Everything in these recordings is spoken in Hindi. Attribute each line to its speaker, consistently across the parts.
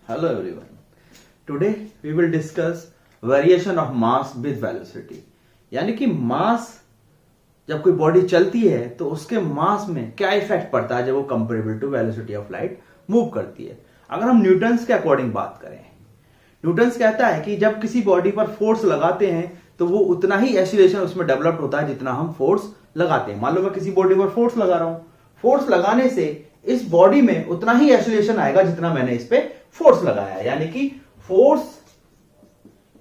Speaker 1: Hello everyone. Today we will discuss variation of mass with velocity. यानी कि मास जब कोई बॉडी चलती है तो उसके मास में क्या इफेक्ट पड़ता है जब वो comparable to velocity of light move करती है. अगर हम न्यूटन्स के अकॉर्डिंग बात करें, न्यूटन्स कहता है कि जब किसी बॉडी पर फोर्स लगाते हैं तो वो उतना ही एसिलेशन उसमें डेवलप होता है जितना हम फोर्स लगाते हैं. मान लो मैं किसी बॉडी पर फोर्स लगा रहा हूं, फोर्स लगाने से इस बॉडी में उतना ही एसिलेशन आएगा जितना मैंने इस पे फोर्स लगाया है. यानी कि force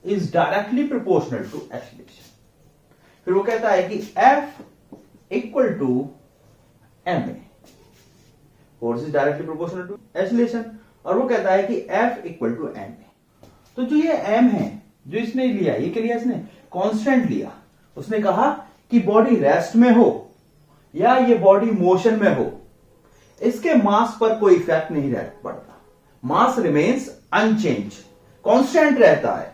Speaker 1: is directly proportional to acceleration. फिर वो कहता है कि F equal to M A. Force is directly proportional to acceleration और वो कहता है कि F equal to M A. तो जो ये m है जो इसने लिया, ये क्या लिया इसने? कांस्टेंट लिया. उसने कहा कि बॉडी रेस्ट में हो या ये बॉडी मोशन में हो, इसके मास पर कोई इफेक्ट नहीं पड़ता. मास रिमेन्स अनचेंज, कांस्टेंट रहता है.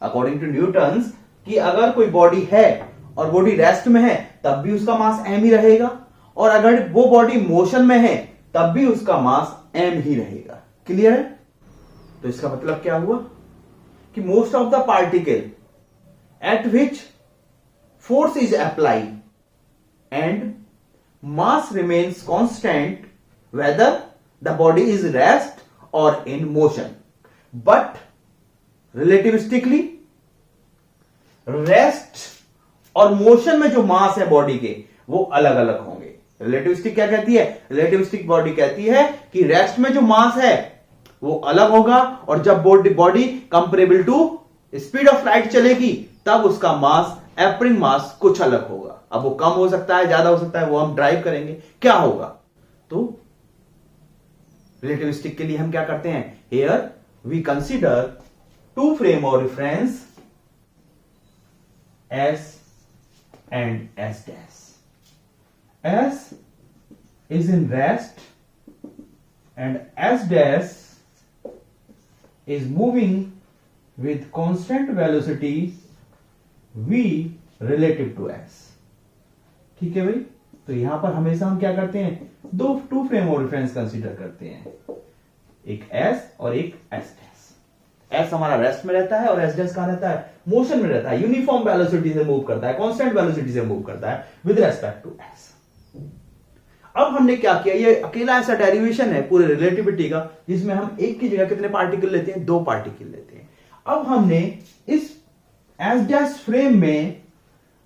Speaker 1: अकॉर्डिंग टू न्यूटन्स कि अगर कोई बॉडी है और बॉडी रेस्ट में है तब भी उसका मास m ही रहेगा, और अगर वो बॉडी मोशन में है तब भी उसका मास m ही रहेगा. क्लियर है? तो इसका मतलब क्या हुआ कि most of the particle at which force is applied and mass remains constant whether the body is rest or in motion. But relativistically rest और मोशन में जो मास है बॉडी के वो अलग अलग होंगे. रिलेटिविस्टिक क्या कहती है? रिलेटिविस्टिक बॉडी कहती है कि रेस्ट में जो मास है वो अलग होगा और जब body comparable to speed of light चलेगी तब उसका मास एपरिंग मास कुछ अलग होगा. अब वो कम हो सकता है, ज्यादा हो सकता है, वो हम ड्राइव करेंगे क्या होगा. तो रिलेटिविस्टिक के लिए हम क्या करते हैं? Here we consider two frame of reference S and S dash. S is in rest and S dash is moving with constant velocity v relative to S. ठीक है भाई. तो यहां पर हमेशा हम क्या करते हैं? Two frame of reference consider करते हैं, एक S और एक S डैश. S हमारा रेस्ट में रहता है और S डैश कहां रहता है? मोशन में रहता है. यूनिफॉर्म वेलोसिटी से मूव करता है, कांस्टेंट वेलोसिटी से मूव करता है विद रेस्पेक्ट टू S. अब हमने क्या किया? ये अकेला ऐसा डेरिवेशन है पूरे रिलेटिविटी का जिसमें हम एक की जगह कितने पार्टिकल लेते हैं? 2 पार्टिकल लेते हैं. अब हमने इस S डैश फ्रेम में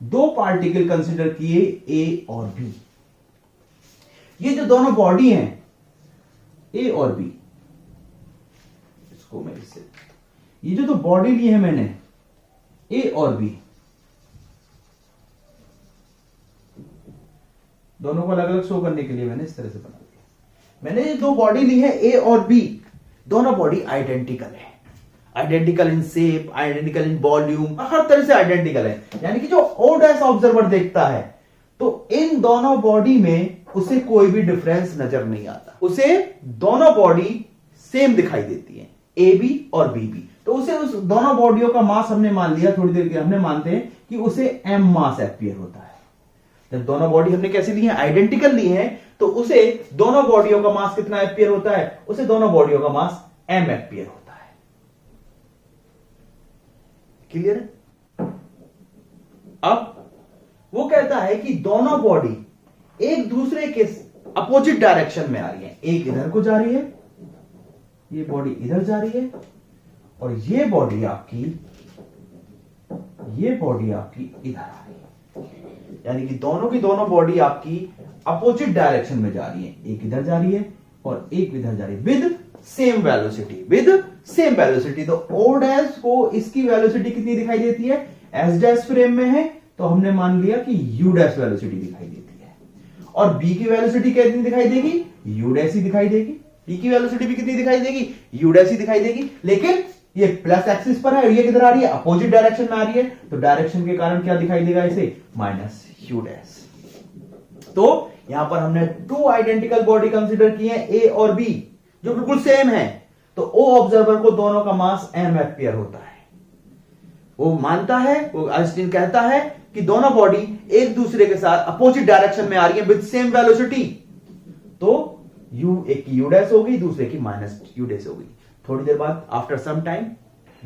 Speaker 1: 2 पार्टिकल कंसीडर किए, A और B. ये जो दोनों बॉडी हैं A और B, इसको मैं इससे, ये जो बॉडी ली है मैंने A और B, दोनों को अलग अलग शो करने के लिए मैंने इस तरह से बना दिया. मैंने ये 2 बॉडी ली है A और B. दोनों बॉडी आइडेंटिकल है, identical in shape, identical in volume, हर तरह से आइडेंटिकल है. यानी कि जो ओ डैश ऑब्जर्वर देखता है तो इन दोनों बॉडी में उसे कोई भी डिफरेंस नजर नहीं आता. उसे दोनों बॉडी सेम दिखाई देती है, ए बी और बी बी. तो उसे उस दोनों बॉडियों का मास हमने मान लिया, थोड़ी देर के हमने मानते हैं कि उसे एम मास एपियर होता है. जब दोनों बॉडी हमने कैसे ली है? आइडेंटिकल ली है, तो उसे दोनों बॉडियों का मास कितना एपियर होता है? उसे दोनों बॉडियों का मास एम एपियर होता है. क्लियर है? अब वो कहता है कि दोनों बॉडी एक दूसरे के अपोजिट डायरेक्शन में आ रही है. एक इधर को जा रही है, ये बॉडी इधर जा रही है, और ये बॉडी आपकी इधर आ रही है. यानी कि दोनों की दोनों बॉडी आपकी अपोजिट डायरेक्शन में जा रही है. एक इधर जा रही है और एक इधर जा रही है विद सेम वेलोसिटी. तो ओ डैश को इसकी वेलोसिटी कितनी दिखाई देती है? एस डैश फ्रेम में है तो हमने मान लिया कि यू डैश वेलोसिटी दिखाई देती है, और बी की वेलोसिटी कितनी दिखाई देगी? यू डैश ही दिखाई देगी. बी की वेलोसिटी भी कितनी दिखाई देगी? यू डैश ही दिखाई देगी. लेकिन ये प्लस एक्सिस पर है और ये किधर आ रही है? अपोजिट डायरेक्शन में आ रही है. तो डायरेक्शन के कारण क्या दिखाई देगा इसे? Minus U dash. तो यहां पर हमने 2 आइडेंटिकल बॉडी कंसीडर की है, ए और बी, जो बिल्कुल सेम है. तो ओ ऑब्जर्वर को दोनों का मास एम एपियर होता है. वो मानता है, वो आइंस्टीन कहता है कि दोनों बॉडी एक दूसरे के साथ अपोजिट डायरेक्शन में आ रही है विद सेम वेलोसिटी. तो यू, एक की यू डैश होगी, दूसरे की माइनस यू डैश होगी. थोड़ी देर बाद आफ्टर सम टाइम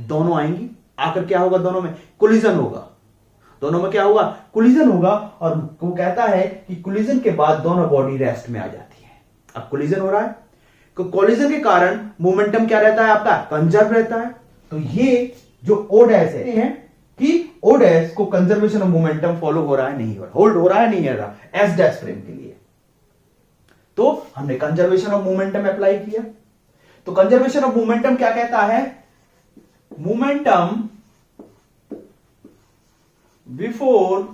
Speaker 1: दोनों आएंगी, आकर क्या होगा, दोनों में कोलिजन होगा। दोनों में क्या होगा, कोलिजन होगा। और वो कहता है कि कोलिजन के बाद दोनों बॉडी रेस्ट में आ जाती है। अब कोलिजन हो रहा है, तो कोलिजन के कारण मोमेंटम क्या रहता है आपका, कंजर्व रहता है। तो ये जो ओ डैश है कि ओ डैश को कंजर्वेशन ऑफ मोमेंटम फॉलो हो रहा है, नहीं हो रहा, होल्ड हो रहा है, नहीं हो रहा, एस डैश फ्रेम के लिए। तो हमने कंजर्वेशन ऑफ मोमेंटम अप्लाई किया। तो कंजर्वेशन ऑफ मोमेंटम क्या कहता है, momentum before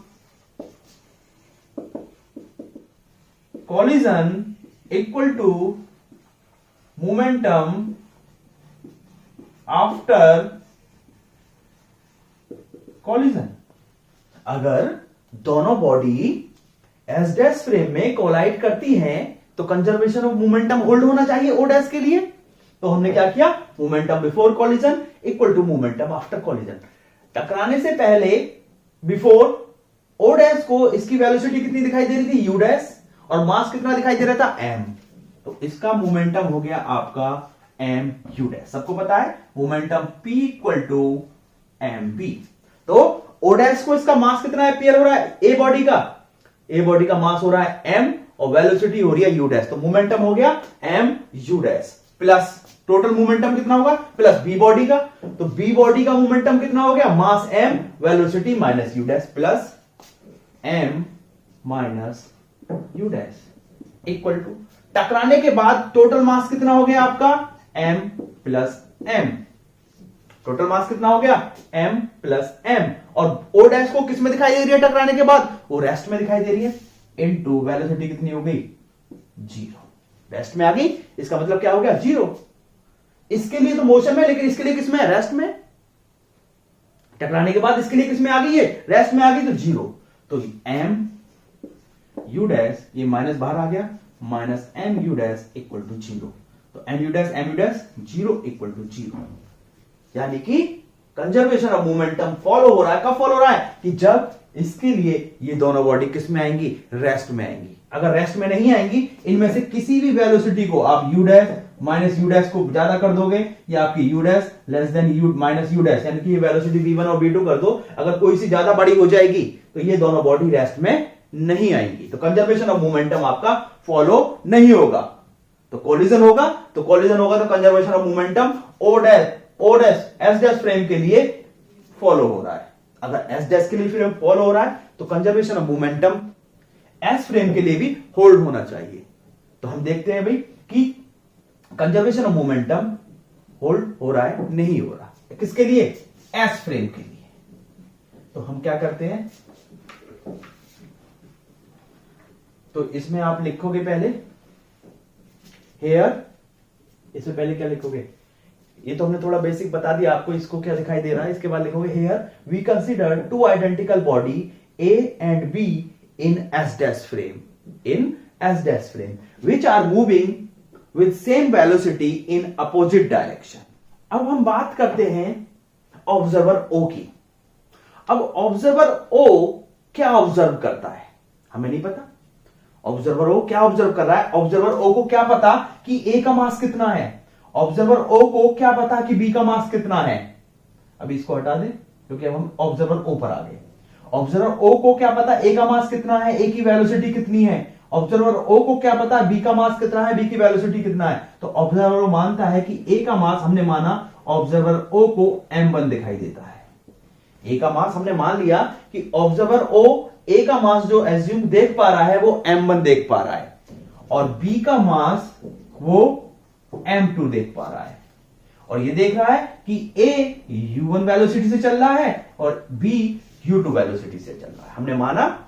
Speaker 1: collision equal to momentum after collision। अगर दोनों बॉडी एस डैश फ्रेम में कोलाइड करती हैं तो कंजर्वेशन ऑफ मोमेंटम होल्ड होना चाहिए ओ डैश के लिए। तो हमने क्या किया, momentum before collision equal to momentum after collision. टकराने से पहले बिफोर ओ डैश को इसकी वेलोसिटी कितनी दिखाई दे रही थी, यू डैश, और मास कितना दिखाई दे रहा था, एम। तो इसका मोमेंटम हो गया आपका एम यू डैश। सबको पता है momentum P equal to M B. तो ओ डैश को इसका मास कितना अपियर हो रहा है, ए बॉडी का मास हो रहा है एम और वेलोसिटी हो रही है यू डैश। तो मोमेंटम हो गया M U dash plus total momentum कितना होगा, प्लस बी बॉडी का। तो बी बॉडी का मोमेंटम कितना हो गया, mass M velocity minus U dash plus M minus U dash equal to, टकराने के बाद टोटल मास कितना हो गया आपका, M plus M. Total mass कितना हो गया, एम प्लस एम। और ओ डैश को किस में दिखाई दे रही है टकराने के बाद, वो रेस्ट में दिखाई दे रही है, इनटू वेलोसिटी कितनी हो गई, जीरो। रेस्ट में आ गई, इसका मतलब क्या हो गया, जीरो। इसके लिए तो मोशन में, लेकिन इसके लिए किसमें, रेस्ट में। टकराने के बाद इसके लिए किसमें आ गई है, रेस्ट में आ गई, तो जीरो। तो एम यू डैश, ये माइनस बाहर आ गया, minus M U dash equal to zero. तो M U dash zero equal to zero. यानी कि कंजर्वेशन ऑफ मोमेंटम फॉलो हो रहा है। कब फॉलो हो रहा है, कि जब इसके लिए ये दोनों बॉडी किस में आएंगी, रेस्ट में आएंगी। अगर रेस्ट में नहीं आएंगी, इनमें से किसी भी वेलोसिटी को आप you dash minus U dash को ज्यादा कर दोगे, या आपकी you dash less than you minus U dash, यानी कि ये वेलोसिटी v1 और v2 कर दो, अगर कोई सी ज्यादा बड़ी हो जाएगी तो ये दोनों बॉडी रेस्ट में नहीं आएंगी। तो कंजर्वेशन ऑफ मोमेंटम आपका फॉलो नहीं होगा। तो कोलिजन होगा, तो conservation of momentum O dash S dash frame के लिए फॉलो हो रहा है। अगर एस डैश के लिए फ्रेम फॉलो हो रहा है तो conservation of momentum S frame के लिए भी होल्ड होना चाहिए। तो हम देखते हैं भाई कि कंजर्वेशन ऑफ मोमेंटम होल्ड हो रहा है, नहीं हो रहा, किसके लिए, एस फ्रेम के लिए। तो हम क्या करते हैं, तो इसमें आप लिखोगे पहले हेयर, इसमें पहले क्या लिखोगे, ये तो हमने थोड़ा बेसिक बता दिया आपको, इसको क्या दिखाई दे रहा है। इसके बाद लिखोगे here we consider two identical body A and B in S dash frame which are moving with same velocity in opposite direction. अब हम बात करते हैं ऑब्जर्वर ओ की। अब ऑब्जर्वर ओ क्या ऑब्जर्व करता है, हमें नहीं पता। ऑब्जर्वर ओ क्या ऑब्जर्व कर रहा है, ऑब्जर्वर ओ को क्या पता कि ए का मास कितना है, ऑब्जर्वर ओ को क्या पता कि बी का मास कितना है। अभी इसको हटा दें क्योंकि अब हम ऑब्जर्वर ओ पर आ गए। ऑब्जर्वर ओ को क्या पता ए का मास कितना है, ए की वेलोसिटी कितनी है। ऑब्जर्वर ओ को क्या पता बी का मास कितना है, बी की वेलोसिटी कितना है। तो ऑब्जर्वर ओ मानता है कि ए का मास, हमने माना ऑब्जर्वर ओ को m1 दिखाई देता है। ए का मास हमने मान लिया कि ऑब्जर्वर ओ ए का मास जो एज्यूम देख पा रहा है वो m1 देख पा रहा है, और बी का मास वो m2 देख पा रहा है। और ये देख रहा है कि ए u1 वेलोसिटी से चल रहा है और बी u2 वेलोसिटी से चल रहा है।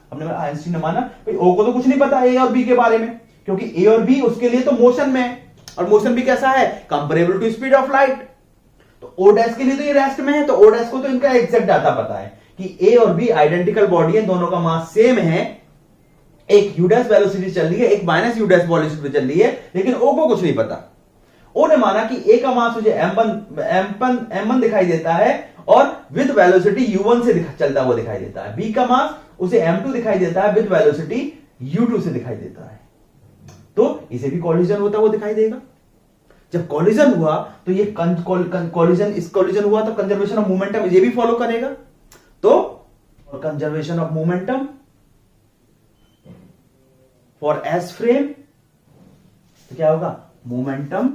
Speaker 1: हमने आइंस्टीन ने माना भाई ओ को तो कुछ नहीं पता ए और बी के बारे में, क्योंकि ए और बी उसके लिए तो मोशन में है, और मोशन भी कैसा है, comparable to speed of light. तो ओ डैश के लिए तो ये रेस्ट में है, तो ओ डैश को तो इनका एग्जैक्ट डाटा पता है कि ए और बी आइडेंटिकल बॉडी है, दोनों का मास सेम है, एक यू डैश वेलोसिटी चल रही है, एक माइनस यू डैश वेलोसिटी चल रही है, लेकिन ओ को कुछ नहीं पता। ओ ने माना कि ए का मास मुझे m1 दिखाई देता है और विद वेलोसिटी u1 से चलता हुआ दिखाई देता है, बी का मास उसे m2 दिखाई देता है विद वेलोसिटी u2 से दिखाई देता है। तो इसे भी कोलिजन होता हुआ दिखाई देगा। जब कॉलिजन हुआ तो ये कॉलिजन, इस कॉलिजन हुआ तो कंजर्वेशन ऑफ मोमेंटम ये भी फॉलो करेगा। तो conservation of momentum for S frame, तो क्या होगा, momentum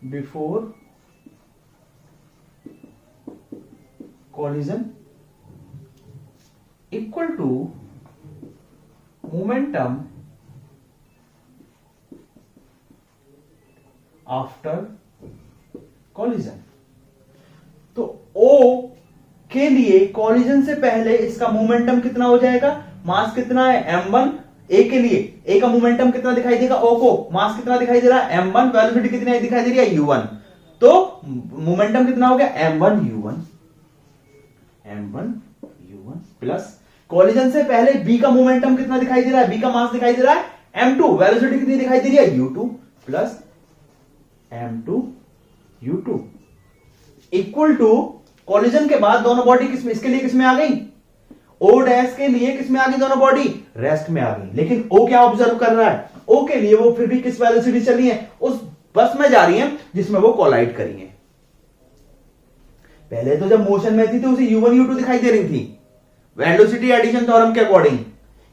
Speaker 1: before collision equal to momentum after collision। तो O के लिए कॉलिजन से पहले इसका मोमेंटम कितना हो जाएगा, मास कितना है m1, ए के लिए ए का मोमेंटम कितना दिखाई देगा, O को मास कितना दिखाई दे रहा है m1, वेलोसिटी कितनी दिखाई दे रही है u1, तो मोमेंटम कितना हो गया m1 प्लस कॉलिजन से पहले B का मोमेंटम कितना दिखाई दे रहा है, B का मास दिखाई दे रहा है m2, वेलोसिटी कितनी दिखाई दे रही है u2 plus m2 u2 equal to, collision के बाद दोनों बॉडी किसमें, इसके लिए किसमें आ गई, O डैश के लिए किसमें आ गई, दोनों बॉडी रेस्ट में आ गई। लेकिन O क्या ऑब्जर्व कर रहा है, O के लिए वो फिर भी किस वेलोसिटी चली है, उस बस में जा रही है जिसमें वो कोलाइड करी है। पहले तो जब मोशन में थी तो उसे u1 u2 दिखाई दे रही थी वेलोसिटी एडिशन थ्योरम के अकॉर्डिंग,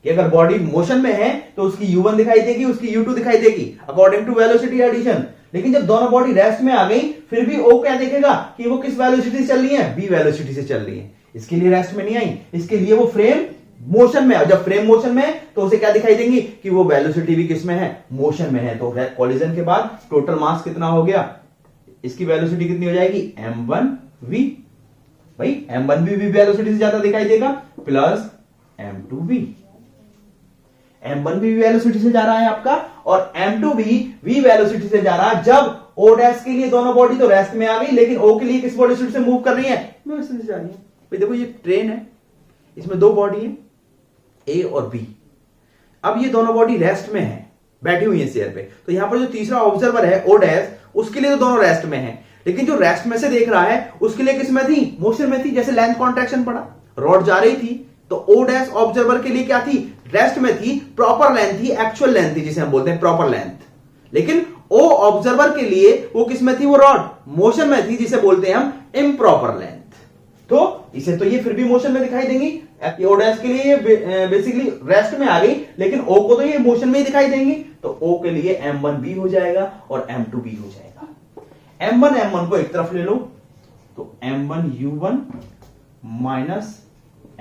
Speaker 1: कि अगर बॉडी मोशन में है तो उसकी u1 दिखाई देगी, उसकी u2 दिखाई देगी अकॉर्डिंग टू वेलोसिटी एडिशन। लेकिन जब दोनों बॉडी रेस्ट में आ गई फिर भी O क्या देखेगा कि वो किस वेलोसिटी से चल रही है, b वेलोसिटी से चल रही है, इसके लिए रेस्ट में नहीं आई, इसके लिए वो फ्रेम मोशन में है। जब फ्रेम मोशन में है तो उसे क्या दिखाई देंगी कि वो वेलोसिटी भी किसमें है, मोशन में है। तो कॉलिजन के बाद टोटल मास कितना हो गया, इसकी वेलोसिटी कितनी हो जाएगी m1v, भाई m1v भी वेलोसिटी से ज्यादा दिखाई देगा, प्लस m2v, m1v वेलोसिटी से जा रहा है आपका और m2v v वेलोसिटी से जा रहा है। जब O डैश के लिए दोनों बॉडी तो रेस्ट में आ गई, लेकिन O के लिए किस वेलोसिटी से मूव कर रही है, वेलोसिटी से जा रही है। भाई देखो ये ट्रेन है, इसमें दो बॉडी है A और B, अब ये दोनों बॉडी रेस्ट में है, बैठी हुई है चेयर पे, तो यहां पर जो तीसरा ऑब्जर्वर है O डैश, उसके लिए तो दोनों रेस्ट में है, लेकिन जो रेस्ट में से देख रहा है उसके लिए किस में थी, मोशन में थी। जैसे लेंथ कॉन्ट्रैक्शन पड़ा, रॉड जा रही थी तो O डैश ऑब्जर्वर के लिए क्या थी, रेस्ट में थी, प्रॉपर लेंथ थी, एक्चुअल लेंथ थी जिसे हम बोलते हैं प्रॉपर लेंथ। लेकिन O ऑब्जर्वर के लिए वो किस में थी, वो रॉड मोशन में थी जिसे बोलते हैं हम इम्प्रॉपर लेंथ। तो इसे तो ये फिर भी मोशन में दिखाई देंगी, O डैश के लिए ये बेसिकली रेस्ट में आ गई, लेकिन O को तो ये मोशन में ही दिखाई देंगी, तो O के लिए m1b हो जाएगा और m2b हो जाएगा। m1 को एक तरफ ले लो तो m1u1 minus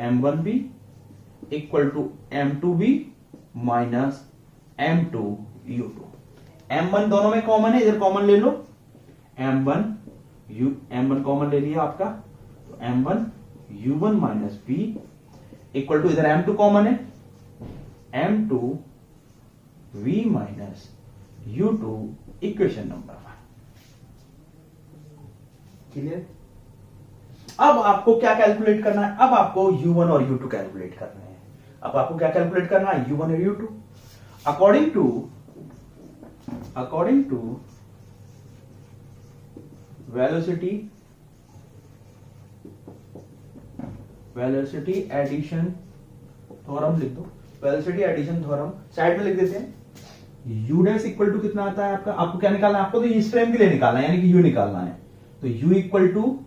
Speaker 1: m1b equal to m2b minus m2u2। m1 दोनों में कॉमन है, इधर कॉमन ले लो, m1 कॉमन ले लिया आपका, तो m1u1 minus b equal to, इधर m2 कॉमन है, m2v minus u2 equation number 1। Clear? अब आपको क्या कैलकुलेट करना है, अब आपको u1 और u2 कैलकुलेट करना है। अब आपको क्या कैलकुलेट करना है, u1 और u2 according to velocity addition theorem लिख दो, वेलोसिटी एडिशन थ्योरम साइड में लिख देते हैं। u डैश इक्वल टू कितना आता है आपका, आपको क्या निकालना है, आपको तो इस फ्रेम के लिए निकालना है, यानी कि u निकालना है। तो u equal to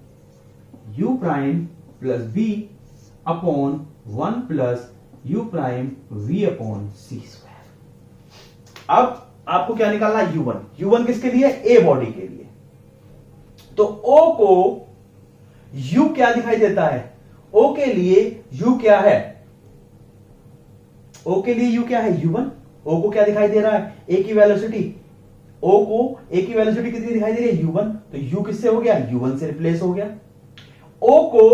Speaker 1: u prime plus b upon 1 plus u prime v upon c square. अब आपको क्या निकालना है, u1 किसके लिए, a बॉडी के लिए। तो O को u क्या दिखाई देता है, O के लिए u क्या है, O के लिए u क्या है, u1। O को क्या दिखाई दे रहा है, A की वेलोसिटी, O को A की वेलोसिटी कितनी दिखाई दे रही है, u1, तो u किससे हो गया, u1 से रिप्लेस हो गया। O को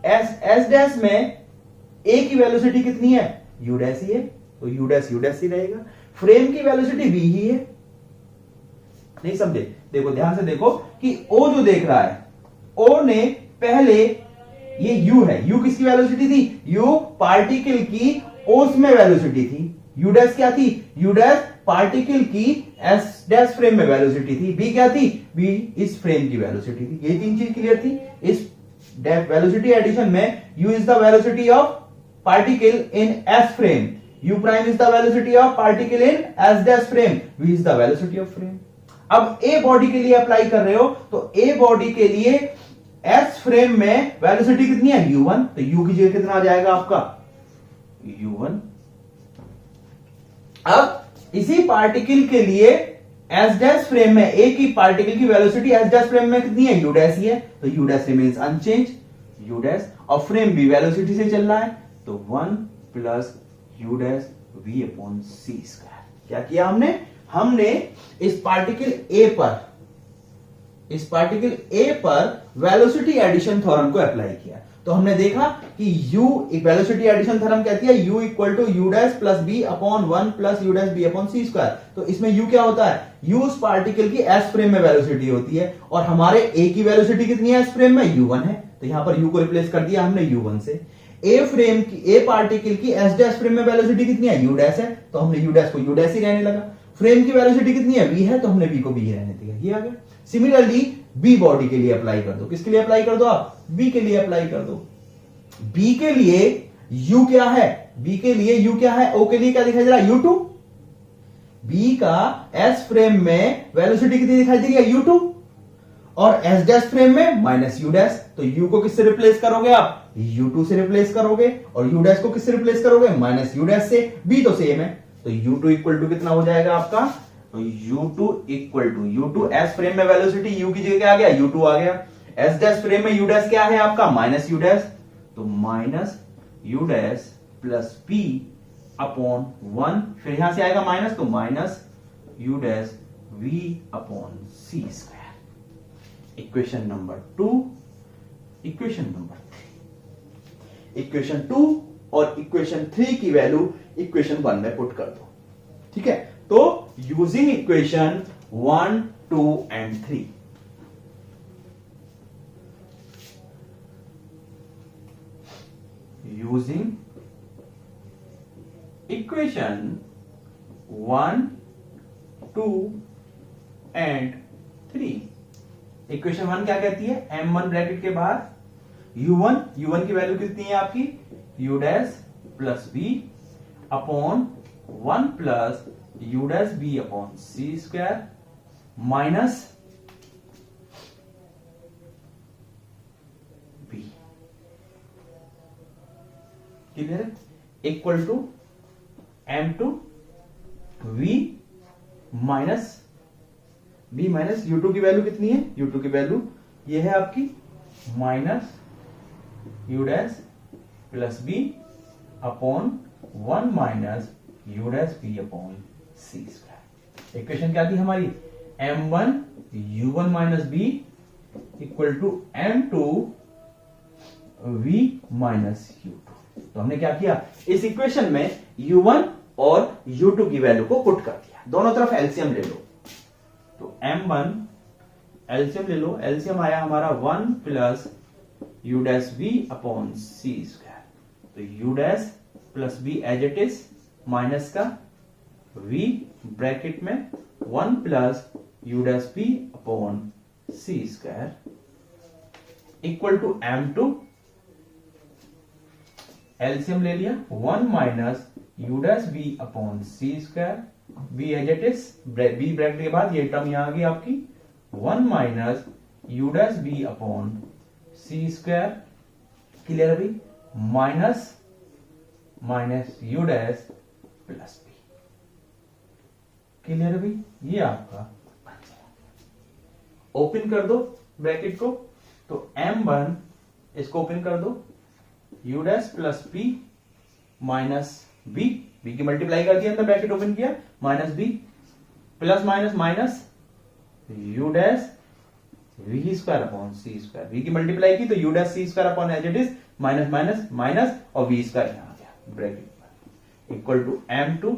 Speaker 1: S डैश में A की वेलोसिटी कितनी है, u डैश ही है, तो u डैश ही रहेगा। फ्रेम की वेलोसिटी v ही है, नहीं समझे, देखो ध्यान से देखो कि O जो देख रहा है, O ने पहले, ये u है, u किसकी वेलोसिटी थी, u पार्टिकल की ओस में वेलोसिटी थी, u डैश क्या थी, u डैश पार्टिकल की s डैश फ्रेम में वेलोसिटी थी, b क्या थी, b इस फ्रेम की वेलोसिटी थी। ये तीन चीज क्लियर थी। इस वेलोसिटी एडिशन में u is the velocity of particle in S frame. U prime is the velocity of particle in S dash frame. V is the velocity of frame. अब A बॉडी के लिए अप्लाई कर रहे हो तो A बॉडी के लिए S फ्रेम में वेलोसिटी कितनी है U1, तो U की जगह कितना आ जाएगा आपका U1। अब इसी पार्टिकल के लिए S डैश फ्रेम में A की पार्टिकल की वेलोसिटी S डैश फ्रेम में कितनी है U डैश ही है, तो U dash remains unchanged U dash, और फ्रेम भी वेलोसिटी से चल रहा है तो 1 plus U dash V upon C square. क्या किया हमने इस पार्टिकल A पर वेलोसिटी एडिशन थ्योरम को अप्लाई किया। तो हमने देखा कि U वेलोसिटी एडिशन थ्योरम कहती है U equal to U dash plus B upon 1 plus U dash B upon C square. तो इसमें U क्या होता है, U उस पार्टिकल की S फ्रेम में वेलोसिटी होती है, और हमारे A की वेलोसिटी कितनी है S फ्रेम में U1 है, तो यहां पर U को रिप्लेस कर दिया हमने U1 से। A पार्टिकल की S डैश फ्रेम में वेलोसिटी कितनी है U डैश है, तो हमने U डैश को U डैश ही रहने लगा। फ्रेम की वेलोसिटी कितनी है V है, तो हमने V को V रहने दिया, ये आ गया। सिमिलरली B बॉडी के लिए अप्लाई कर दो, किसके लिए अप्लाई कर दो आप, B के लिए अप्लाई कर दो। B के लिए U क्या है, B के लिए U क्या है, O के लिए क्या दिखाई दे रहा है U2। B का S फ्रेम में वेलोसिटी कितनी दिखाई दे रही है U2, और S डैश फ्रेम में माइनस U डैश, तो U को किससे रिप्लेस करोगे आप U2 से रिप्लेस करोगे, और U डैश को किससे रिप्लेस करोगे माइनस U डैश से। B तो सेम है, तो U2 इक्वल टू कितना हो जाएगा आपका, तो U2 equal to U2 S frame में वेलोसिटी U की जगह क्या आ गया U2 आ गया, S डैश फ्रेम में U डैश क्या है आपका माइनस U डैश, तो minus U dash plus P upon 1, फिर यहां से आएगा माइनस, तो minus U dash V upon C square. Equation number 2, equation number 3, equation 2 और इक्वेशन 3 की वैल्यू इक्वेशन 1 में पुट कर दो, ठीक है। तो using equation 1, 2 and 3, using equation 1, 2 and 3, equation 1 क्या कहती है, M1 ब्रैकेट के बाहर U1 की वैल्यू कितनी है आपकी U dash plus B upon 1 plus U dash B upon C square minus B, clear है, equal to M2 V minus B minus U2 की वैल्यू कितनी है, U2 की वैल्यू ये है आपकी minus U dash plus B upon 1 minus U dash B upon C square. Equation क्या थी हमारी, M1 U1 minus B equal to M2 V minus U2। तो हमने क्या किया, इस इक्वेशन में U1 और U2 की वैल्यू को पुट कर दिया, दोनों तरफ एलसीएम ले लो, तो M1 एलसीएम ले लो, एलसीएम आया हमारा 1 plus U dash B upon C square, तो U dash plus B as it is minus का V ब्रैकेट में 1 plus U dash B upon C square equal to M2 LCM ले लिया 1 minus U dash B upon C square, B as it is, B bracket के बाद ये टर्म यहां आ गई आपकी 1 minus U dash B upon C square, clear है भाई, minus minus U dash plus B, clear है भाई, ये आपका ओपन कर दो ब्रैकेट को, तो M1 इसको ओपन कर दो U dash plus P minus B की मल्टीप्लाई कर दिया, अंदर ब्रैकेट ओपन किया, minus B plus minus minus U dash V square upon C square, V की मल्टीप्लाई की तो U dash C square upon as it is minus minus minus और V स्क्वायर यहां आ गया ब्रैकेट इक्वल टू M2,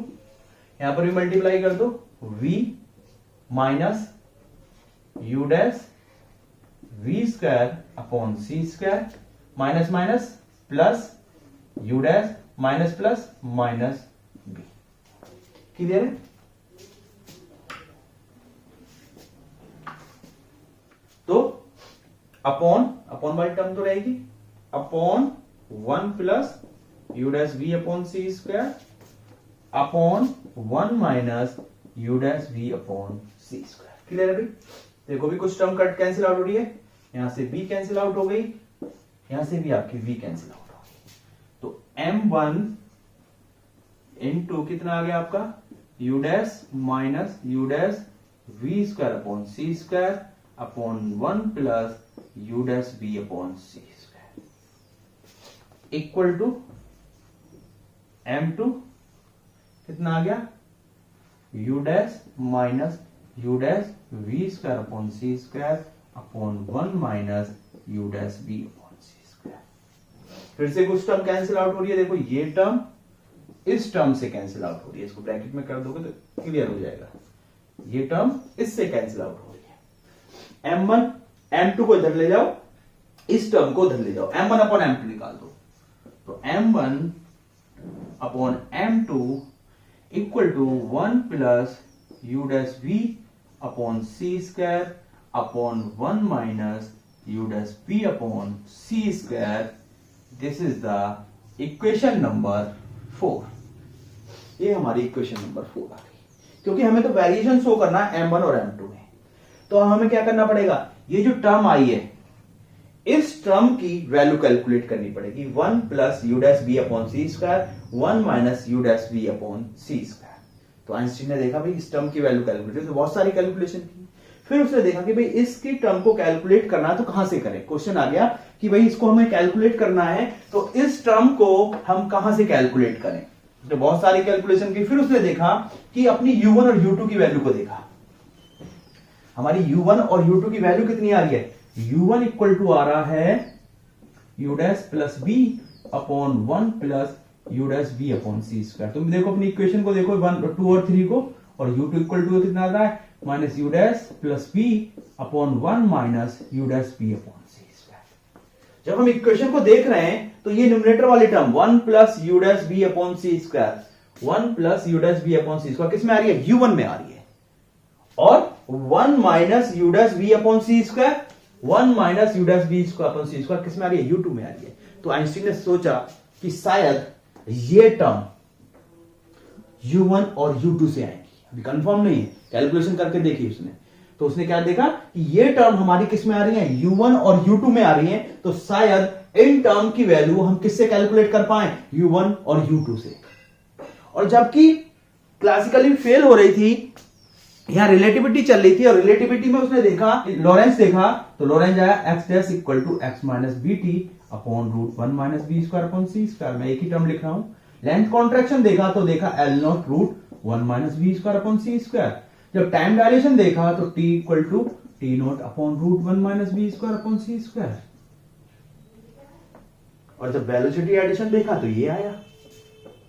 Speaker 1: यहां पर भी मल्टीप्लाई कर दो V minus U dash V square upon C square minus minus plus U dash minus plus minus B, clear है। तो अपॉन वाली टर्म तो रहेगी upon 1 plus u dash v upon C square upon 1 minus u dash v upon C square. Clear है भाई? देखो भी कुछ टर्म कट कैंसिल आउट हो रही है, यहां से b कैंसिल आउट हो गई, यहां से भी आपकी v कैंसिल आउट हो गई। तो m1 इंटू कितना आ गया आपका u dash minus u dash v square upon C square upon 1 plus u dash v upon C square equal to m2 कितना आ गया u dash minus u dash v square upon C square upon 1 minus u dash v upon C square. फिर से कुछ टर्म कैंसिल आउट हो रही है, देखो ये टर्म इस टर्म से कैंसिल आउट हो रही है, इसको ब्रैकेट में कर दोगे तो क्लियर हो जाएगा। ये टर्म इससे कैंसिल आउट हो रही है। m1 m2 को इधर ले जाओ, इस टर्म को उधर ले जाओ, m1 अपॉन m2 निकाल दो। तो m1 upon m2 equal to 1 plus u dash v upon C square upon 1 minus u dash v upon C square. This is the equation number 4। ये हमारी इक्वेशन नंबर 4 आ गई, क्योंकि हमें तो वेरिएशन शो करना है m1 और m2 में। तो हमें क्या करना पड़ेगा, ये जो टर्म आई है इस टर्म की वैल्यू कैलकुलेट करनी पड़ेगी। 1 plus U dash B upon C square 1 minus U dash B upon C square. तो आइंस्टीन ने देखा भाई इस टर्म की वैल्यू कैलकुलेट, तो बहुत सारी कैलकुलेशन की। फिर उसने देखा कि भाई इसकी टर्म को कैलकुलेट करना है तो कहां से करें। क्वेश्चन आ गया कि भाई इसको हमें कैलकुलेट करना है तो इस टर्म को हम कहां से कैलकुलेट करें। तो बहुत सारी कैलकुलेशन की। फिर उसने देखा कि अपनी u1 और u2 की वैल्यू को देखा। हमारी u1 और u2 की वैल्यू कितनी आ रही है, u1 इक्वल टू आ रहा है u dash plus b upon 1 plus u dash b upon C square. तुम देखो अपनी इक्वेशन को देखो 1 2 और 3 को, और u2 इक्वल टू कितना आ रहा है minus u dash plus b upon 1 minus u dash b upon C square. जब हम इक्वेशन को देख रहे हैं तो ये न्यूमरेटर वाली term 1 plus u dash b upon C square 1 plus u dash b upon C square किस में आ रही है, u1 में आ रही है, और 1 minus u dash b upon C square 1 minus u dash b square upon C square किस में आ रही है, u2 में आ रही है। तो आइंस्टीन ने सोचा कि शायद ये टर्म u1 और u2 से आएगी। अभी कंफर्म नहीं है, कैलकुलेशन करके देखी उसने। तो उसने क्या देखा कि ये टर्म हमारी किस में आ रही है, u1 और u2 में आ रही है, तो शायद इन टर्म की वैल्यू हम किससे कैलकुलेट कर पाए, u1 और u2 से। और जबकि क्लासिकली फेल हो रही थी, यहां रिलेटिविटी चल रही थी, और रिलेटिविटी में उसने देखा लॉरेंस देखा, तो लॉरेंस आया x dash equal to x minus B T upon root 1 minus B square upon C square. मैं एक ही टर्म लिख रहा हूं। लेंथ कॉन्ट्रैक्शन देखा तो देखा L not root 1 minus B square upon C square. जब टाइम डायलेशन देखा तो t equal to T not upon root 1 minus B square upon C square. और जब वेलोसिटी एडिशन देखा तो ये आया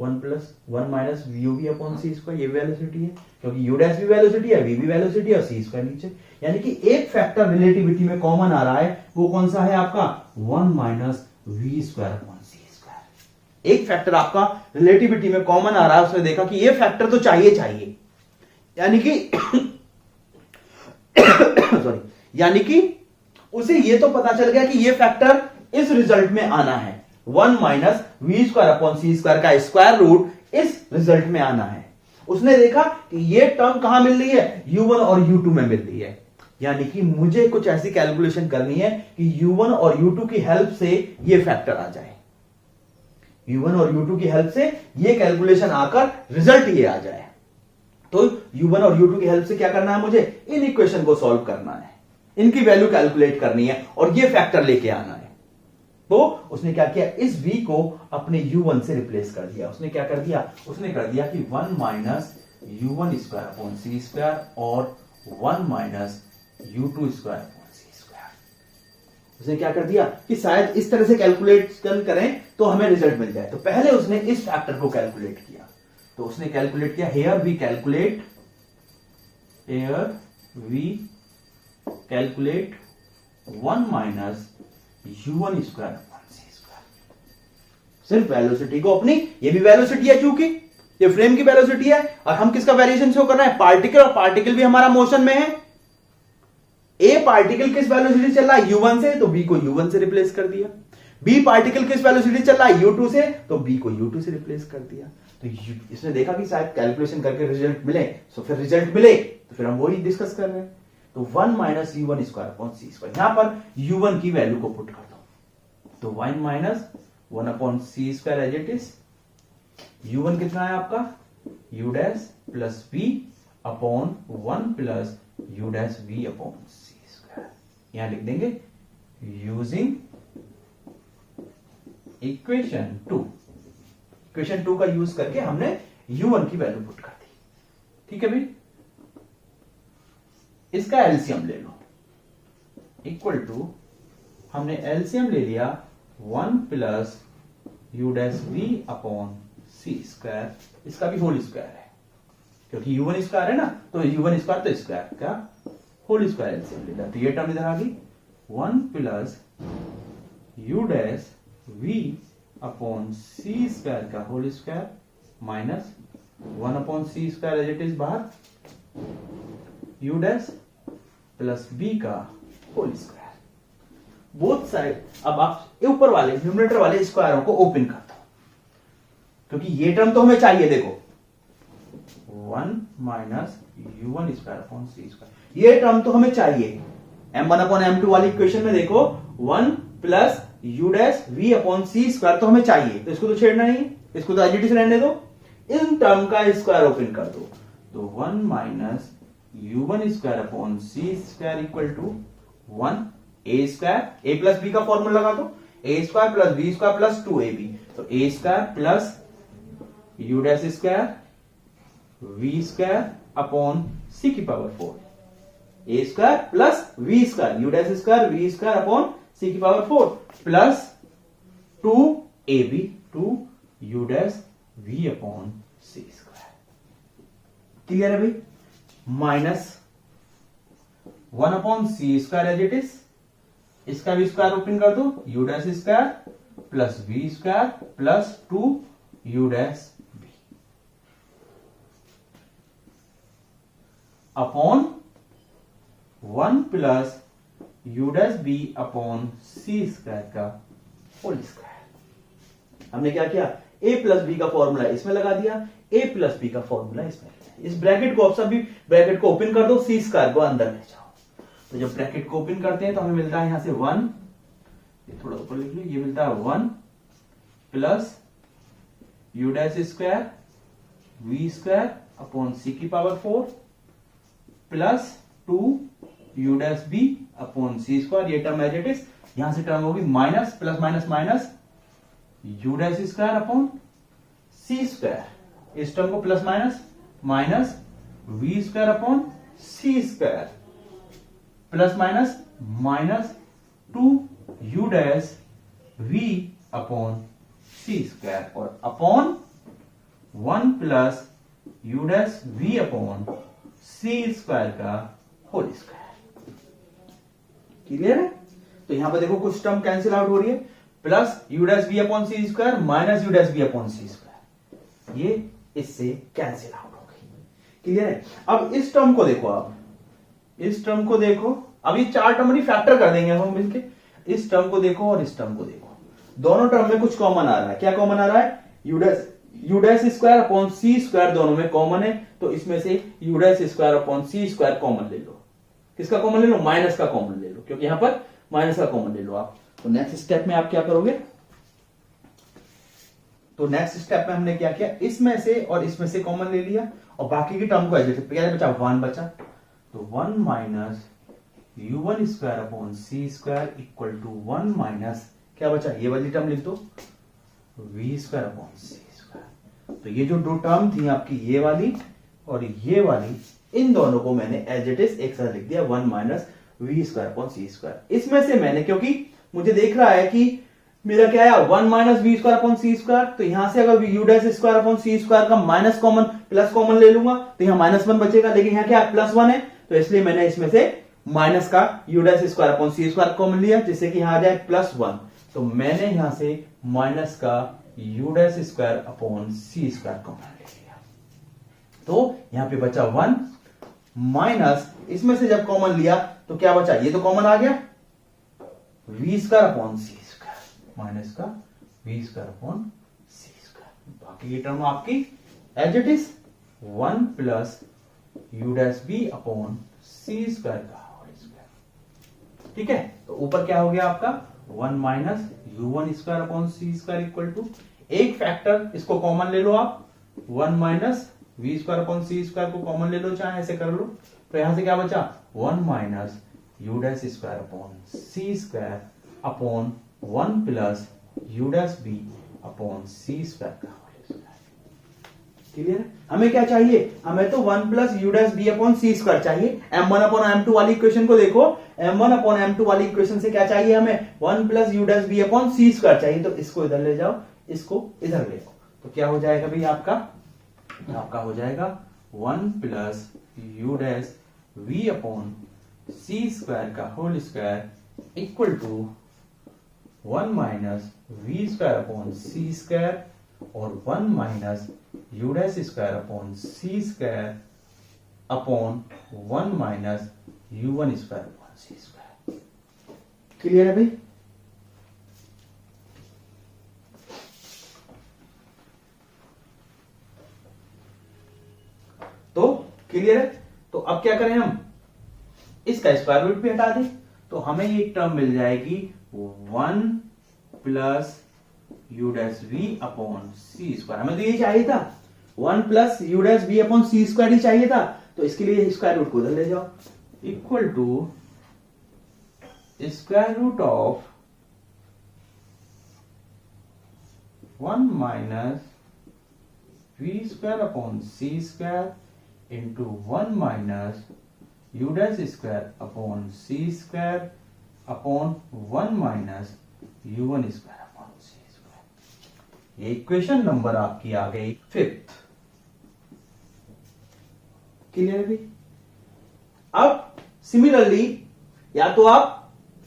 Speaker 1: 1 plus 1 minus U V upon C square. ये वेलोसिटी है, क्योंकि यू डैश भी वेलोसिटी है, वी भी वेलोसिटी है, और सी स्क्वायर नीचे। यानी कि एक फैक्टर रिलेटिविटी में कॉमन आ रहा है, वो कौन सा है आपका 1 minus V square upon C square. एक फैक्टर आपका रिलेटिविटी में कॉमन आ रहा है, उसने देखा कि ये फैक्टर तो चाहिए, यानी कि सॉरी, यानी कि उसे ये तो पता चल गया कि ये फैक्टर इस रिजल्ट में आना है, 1 minus V square upon C square का स्क्वायर रूट इस रिजल्ट में आना है। उसने देखा कि ये टर्म कहां मिल रही है, u1 और u2 में मिल रही है, यानी कि मुझे कुछ ऐसी कैलकुलेशन करनी है कि u1 और u2 की हेल्प से ये फैक्टर आ जाए, u1 और u2 की हेल्प से ये कैलकुलेशन आकर रिजल्ट ये आ जाए। तो u1 और u2 की हेल्प से क्या करना है, मुझे इन इक्वेशन को सॉल्व करना है, इनकी वैल्यू कैलकुलेट करनी है और ये फैक्टर लेके आना है। तो उसने क्या किया, इस v को अपने u1 से रिप्लेस कर दिया। उसने क्या कर दिया, उसने कर दिया कि 1 minus u1 square upon C square और 1 minus u2 square upon C square. उसने क्या कर दिया कि शायद इस तरह से कैलकुलेशन करें तो हमें रिजल्ट मिल जाए। तो पहले उसने इस फैक्टर को कैलकुलेट किया। तो उसने कैलकुलेट किया, here we calculate 1 minus u1 square upon C square. सिर्फ वेलोसिटी को अपनी, ये भी वेलोसिटी है चूंकि ये फ्रेम की वेलोसिटी है, और हम किसका वेरिएशन शो कर रहे हैं, पार्टिकल, और पार्टिकल भी हमारा मोशन में है। ए पार्टिकल किस वेलोसिटी चल रहा है, u1 से, तो v को u1 से रिप्लेस कर दिया। बी पार्टिकल किस वेलोसिटी चल रहा है, u2 से, तो बी को u2 से रिप्लेस कर दिया। तो इसने देखा कि शायद कैलकुलेशन करके रिजल्ट मिले, तो फिर रिजल्ट मिले तो फिर हम वही डिस्कस कर रहे हैं। तो 1 minus u1 square upon C square, यहां पर u1 की वैल्यू को पुट कर दो, तो 1 minus 1 upon C square as it is. u1 कितना है आपका, u dash plus v upon 1 plus u dash v upon C square. यहां लिख देंगे यूजिंग इक्वेशन 2 का यूज करके हमने u1 की वैल्यू पुट कर दी। ठीक है भाई, इसका एलसीएम ले लो, इक्वल टू हमने एलसीएम ले लिया 1 plus u dash v upon C square, इसका भी होल स्क्वायर है क्योंकि u1 स्क्वायर है ना, तो u1 स्क्वायर तो स्क्वायर का होल स्क्वायर एलसीएम ले लिया। तो ये टर्म इधर आ गई 1 plus u dash v upon C square का whole square minus 1 upon C square as it is बाहर, u डैश प्लस b का होल स्क्वायर। बोथ साइड अब आप ऊपर वाले न्यूमरेटर वाले स्क्वायरों को ओपन कर दो क्योंकि ये टर्म तो हमें चाहिए। देखो 1 minus u1 square upon C square, ये टर्म तो हमें चाहिए। m1 अपॉन m2 वाली इक्वेशन में देखो 1 plus u dash v upon C square तो हमें चाहिए, तो इसको तो छेड़ना नहीं, इसको तो एज इट इज रहने दो। इन टर्म का स्क्वायर ओपन कर दो, तो 1 minus u1 square upon C square equal to 1 a square, a plus b का फॉर्मूला लगा दो, a square plus b square plus 2ab, तो a square plus u dash square v square upon c की power 4, a square plus v square u dash square v square upon c की power 4 plus 2ab 2 u dash v upon c square. Clear है भाई, minus 1 upon C square as it is, इसका भी स्क्वायर ओपन कर दो, u dash square plus v square plus 2 u dash v upon 1 plus u dash b upon C square का होल स्क्वायर। हमने क्या किया, a प्लस b का फॉर्मूला इसमें लगा दिया, a प्लस b का फॉर्मूला इसमें, इस ब्रैकेट को आप सभी ब्रैकेट को ओपन कर दो, सी स्क्वायर को अंदर ले जाओ। तो जब ब्रैकेट को ओपन करते हैं तो हमें मिलता है यहां से 1, ये थोड़ा ऊपर लिख लो, ये मिलता है 1 plus u dash square v square upon c की power 4 plus 2 u dash b upon c square. ये टर्म एज इट इज, यहां से टर्म होगी minus plus minus minus u dash square upon c square, इस टर्म को plus minus minus v square upon c square plus minus minus 2 u dash v upon c square और upon 1 plus u dash v upon c square का होल स्क्वायर। क्लियर है, तो यहां पर देखो कुछ टर्म कैंसिल आउट हो रही है, plus u dash v upon C square minus u dash v upon C square, ये इससे कैंसिल आउट हो गई। क्लियर है, अब इस टर्म को देखो, आप इस टर्म को देखो, अब ये चार टर्म फैक्टर कर देंगे हम मिलके, इस टर्म को देखो और इस टर्म को देखो, दोनों टर्म में कुछ कॉमन आ रहा है। क्या कॉमन आ रहा है, u dash square upon C square दोनों में कॉमन है, तो इसमें से u dash square upon C square common ले लो। किसका कॉमन ले लो, माइनस का कॉमन ले लो, क्योंकि यहां पर माइनस का कॉमन ले लो आप। तो नेक्स्ट स्टेप में आप क्या करोगे, तो नेक्स्ट स्टेप में हमने क्या किया, इसमें से और इसमें से कॉमन ले लिया और बाकी की टर्म को एडजस्ट, क्या बचा 1 बचा, तो 1 minus u1 square upon C square equal to 1 minus क्या बचा, ये वाली टर्म लिख दो v square upon C square. तो ये जो दो टर्म थी आपकी, ये वाली और ये वाली, इन दोनों को मैंने एज इट इज एक साथ लिख दिया 1 minus V square upon C square. इसमें से मैंने, क्योंकि मुझे देख रहा है कि मेरा क्या है 1 minus V square upon C square, तो यहां से अगर u dash square upon C square का माइनस कॉमन प्लस कॉमन ले लूंगा तो यहां -1 बचेगा, लेकिन यहां क्या +1 है, तो इसलिए मैंने इसमें से माइनस का u dash square upon C square common लिया, जिससे कि यहां आ जाए +1। तो मैंने यहां से माइनस का u dash square upon C square common ले लिया, तो यहां पे बचा 1 माइनस, इसमें से जब कॉमन लिया तो क्या बचा, ये तो कॉमन आ गया v square upon C square minus का V square upon C square. बाकी ये टर्म आपकी as it is 1 plus U dash B upon C square का होल स्क्वायर। ठीक है, तो ऊपर क्या हो गया आपका 1 minus U one square upon C square equal to, एक फैक्टर इसको कॉमन ले लो आप, 1 minus V square upon C square को कॉमन ले लो, चाहे ऐसे कर लो। तो यहां से क्या बचा 1 minus U dash square upon C square upon 1 plus U dash B upon C square का होल स्क्वायर। क्लियर? हमें क्या चाहिए, हमें तो 1 plus U dash B upon C square चाहिए। m1 अपॉन m2 वाली इक्वेशन को देखो, m1 अपॉन m2 वाली इक्वेशन से क्या चाहिए हमें 1 plus U dash B upon C square चाहिए। तो इसको इधर ले जाओ, इसको इधर ले जाओ, तो क्या हो जाएगा भाई आपका हो जाएगा 1 plus U dash V upon C square का whole square equal to 1 minus V square upon C square और 1 minus U dash square upon C square upon 1 minus U one square upon C square. Clear है भाई? तो क्लियर है? तो अब क्या करें हम, इसका स्क्वायर रूट भी हटा दें, तो हमें एक टर्म मिल जाएगी 1 plus U dash V upon C square. हमें तो यही चाहिए था, 1 plus U dash V upon C square ही चाहिए था। तो इसके लिए स्क्वायर रूट को उधर ले जाओ, equal to square root of 1 minus V square upon C square into 1 minus U dash square upon C square upon 1 minus U one square upon C square. ये इक्वेशन नंबर आपकी आ गई 5th। क्लियर भी? अब सिमिलरली या तो आप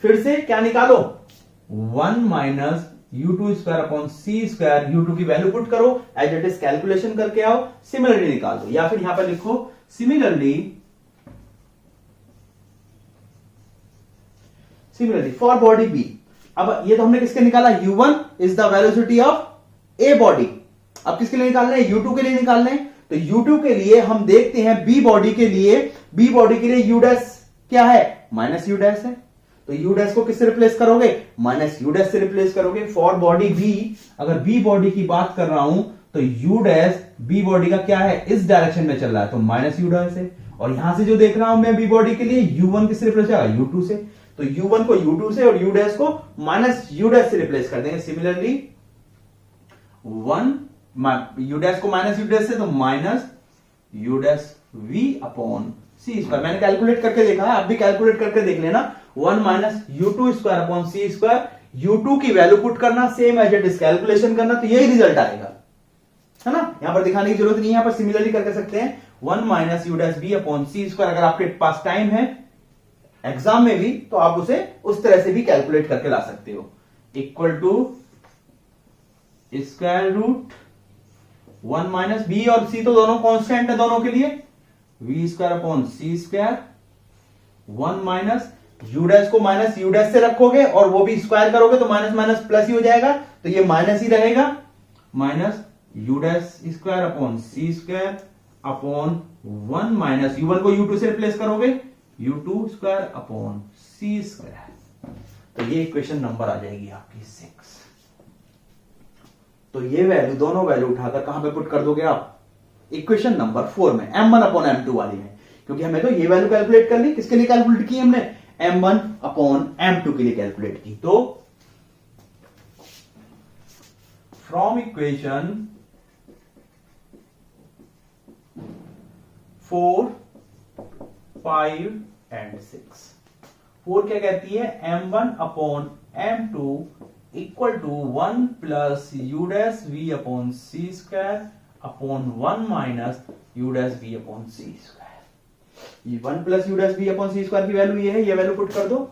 Speaker 1: फिर से क्या निकालो 1 minus u2 square upon C square, u2 की वैल्यू पुट करो, एज इट इज कैलकुलेशन करके आओ, सिमिलरली निकाल दो। या फिर यहां पर लिखो सिमिलरली फॉर बॉडी बी। अब ये तो हमने किसके निकाला, u1 is the velocity of a body. अब किसके लिए निकालना है, u2 के लिए निकालना है। तो u2 के लिए हम देखते हैं बी बॉडी के लिए u डैश क्या है, माइनस यू डैश है। तो यू डैश को किससे रिप्लेस करोगे, माइनस यू डैश से रिप्लेस करोगे। फॉर बॉडी बी, अगर बी बॉडी की बात कर रहा हूं तो यू डैश बी बॉडी का क्या है, इस डायरेक्शन में चल रहा है, तो माइनस यू डैश है। और यहां से जो देख रहा हूं मैं बी बॉडी के लिए u1 किससे रिप्लेस होगा, u2 से। तो u1 को u2 से और u डैश को माइनस यू डैश से रिप्लेस कर देंगे। सिमिलरली 1 यू डैश को माइनस यू डैश से, तो minus U dash V upon C square. मैंने कैलकुलेट करके देखा है, आप भी कैलकुलेट करके देख लेना। 1 minus u2 square upon C square, u2 की वैल्यू पुट करना, same as it is calculation करना, तो यही रिजल्ट आएगा, है ना। यहां पर दिखाने की जरूरत नहीं है, यहां पर सिमिलरली करके सकते हैं 1 minus U dash B upon C square. अगर आपके पास टाइम है एग्जाम में भी, तो आप उसे उस तरह से भी कैलकुलेट करके ला सकते हो। Equal to square root 1 minus B और सी तो दोनों कांस्टेंट है दोनों के लिए, V square upon C square 1 minus U dash को माइनस यू डैश से रखोगे और वो भी स्क्वायर करोगे तो माइनस माइनस प्लस ही हो जाएगा, तो ये माइनस ही रहेगा, minus U dash square upon C square upon 1 minus u1 को u2 से रिप्लेस करोगे, u2 square upon C square. तो ये इक्वेशन नंबर आ जाएगी आपकी 6। तो ये वैल्यू, दोनों वैल्यू उठाकर कहां पे पुट कर दोगे आप, इक्वेशन नंबर 4 में, m1 अपॉन m2 वाली में। क्योंकि हमें तो ये वैल्यू कैलकुलेट कर ली, किसके लिए कैलकुलेट की हमने, m1 अपॉन m2 के लिए कैलकुलेट की। तो फ्रॉम इक्वेशन 4, 5 एंड 6, 4 क्या कहती है, m1 upon m2 equal to 1 plus U dash V upon C square upon 1 minus U dash B upon C square. ये 1 plus U dash B upon C square की वैल्यू ये है, ये वैल्यू पुट कर दो,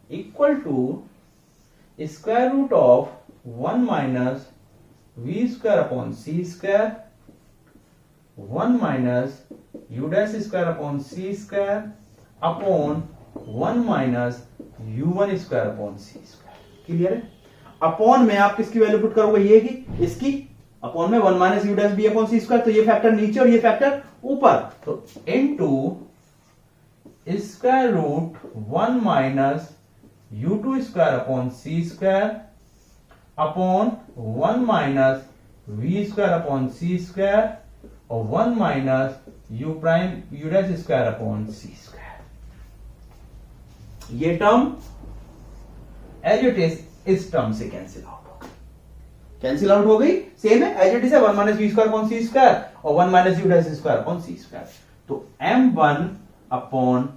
Speaker 1: equal to square root of 1 minus V square upon C square 1 minus U dash square upon C square upon 1 minus u1 square upon C square. Clear है? अपॉन में आप किसकी वैल्यू पुट करोगे, ये की इसकी, अपॉन में 1 minus U dash B upon C square, तो ये फैक्टर नीचे और ये फैक्टर ऊपर, तो into square root 1 minus u2 square upon C square upon 1 minus v square upon C square और 1 minus u prime u dash square upon C square. ये टर्म एज इट इज इस टर्म से कैंसिल आउट हो गई, कैंसिल आउट हो गई, सेम है एज इट इज है 1 minus v square upon C square और 1 minus u dash square upon C square. तो m1 upon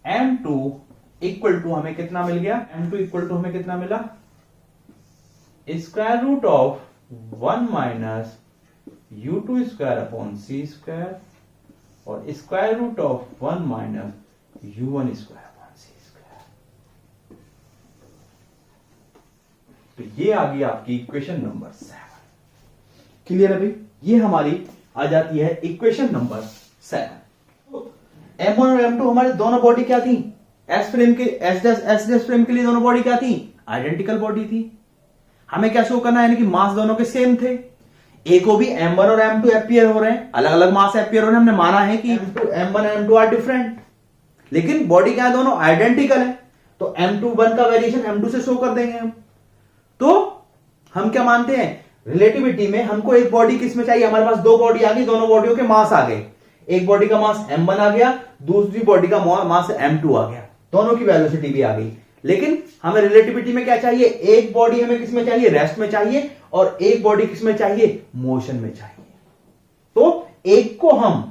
Speaker 1: m2 equal to हमें कितना मिल गया, m2 इक्वल टू हमें कितना मिला, square root of 1 minus u2 square upon C square और square root of 1 minus u1 square upon C square. तो ये आ गई आपकी इक्वेशन नंबर 7। क्लियर है भाई, ये हमारी आ जाती है इक्वेशन नंबर 7। M1 और M2 हमारे दोनों बॉडी क्या थी, एस फ्रेम के एस डैश फ्रेम के लिए दोनों बॉडी क्या थी, आइडेंटिकल बॉडी थी। हमें क्या शो करना है, यानी कि मास दोनों के सेम थे। ए को भी M1 और M2 अपीयर हो रहे हैं, अलग अलग मास अपीयर हो रहे हैं। हमने माना है कि M1 और M2 आर डिफरेंट, लेकिन बॉडी क्या है, दोनों आइडेंटिकल है। तो M2 का वेरिएशन M2 से शो कर देंगे हम। तो हम क्या मानते हैं, रिलेटिविटी में हमको एक बॉडी किसमें चाहिए, हमारे पास दो बॉडी आ गई, दोनों बॉडियों के मास आ गए। एक बॉडी का मास M1 आ गया, दूसरी बॉडी का मास M2 आ गया, दोनों की वेलोसिटी भी आ गई। लेकिन हमें रिलेटिविटी में क्या चाहिए, एक बॉडी हमें किसमें चाहिए, रेस्ट में चाहिए, और एक बॉडी किसमें चाहिए, मोशन में चाहिए। तो एक को हम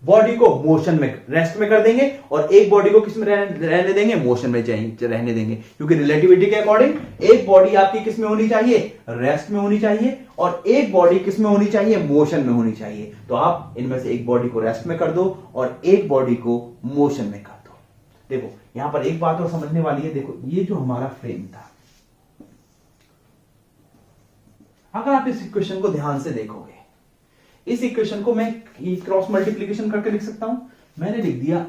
Speaker 1: बॉडी को मोशन में रेस्ट में कर देंगे और एक बॉडी को किसमें रहने देंगे, मोशन में रहने देंगे, क्योंकि रिलेटिविटी के अकॉर्डिंग एक बॉडी आपकी किसमें होनी चाहिए, रेस्ट में होनी चाहिए, और एक बॉडी किसमें होनी चाहिए, मोशन में होनी चाहिए। तो आप इनमें से एक बॉडी को रेस्ट में कर दो और एक बॉडी को मोशन में कर दो। देखो यहां पर एक बात और समझने वाली है, देखो ये जो हमारा फ्रेम था, अगर आप इस इक्वेशन को ध्यान से देखोगे, इस इक्वेशन को मैं क्रॉस मल्टीप्लीकेशन करके लिख सकता हूं। मैंने लिख दिया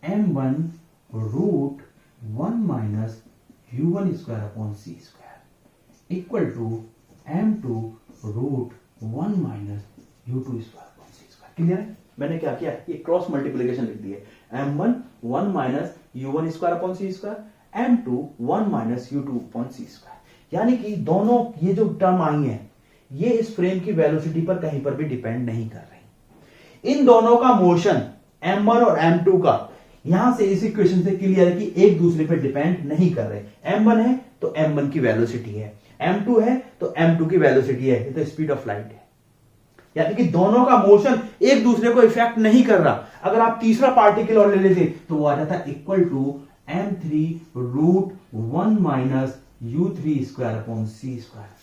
Speaker 1: m1 root 1 minus u1 square upon C square equal to m2 root 1 minus u2 square upon C square. Clear है, मैंने क्या किया, ये क्रॉस मल्टीप्लीकेशन लिख दिए, m1 1 minus u1 square upon C square, m2 1 minus u2 upon C square. यानी कि दोनों ये जो टर्म आई है, ये इस फ्रेम की वेलोसिटी पर कहीं पर भी डिपेंड नहीं कर रही। इन दोनों का मोशन m1 और m2 का यहां से इस इक्वेशन से क्लियर है कि एक दूसरे पर डिपेंड नहीं कर रहे। m1 है तो m1 की वेलोसिटी है, m2 है तो m2 की वेलोसिटी है, ये तो स्पीड ऑफ लाइट है। यानी कि दोनों का मोशन एक दूसरे को इफेक्ट नहीं कर रहा। अगर आप तीसरा पार्टिकल और ले लेते तो वो आ जाता equal to m3 root 1 minus u3 square upon C square.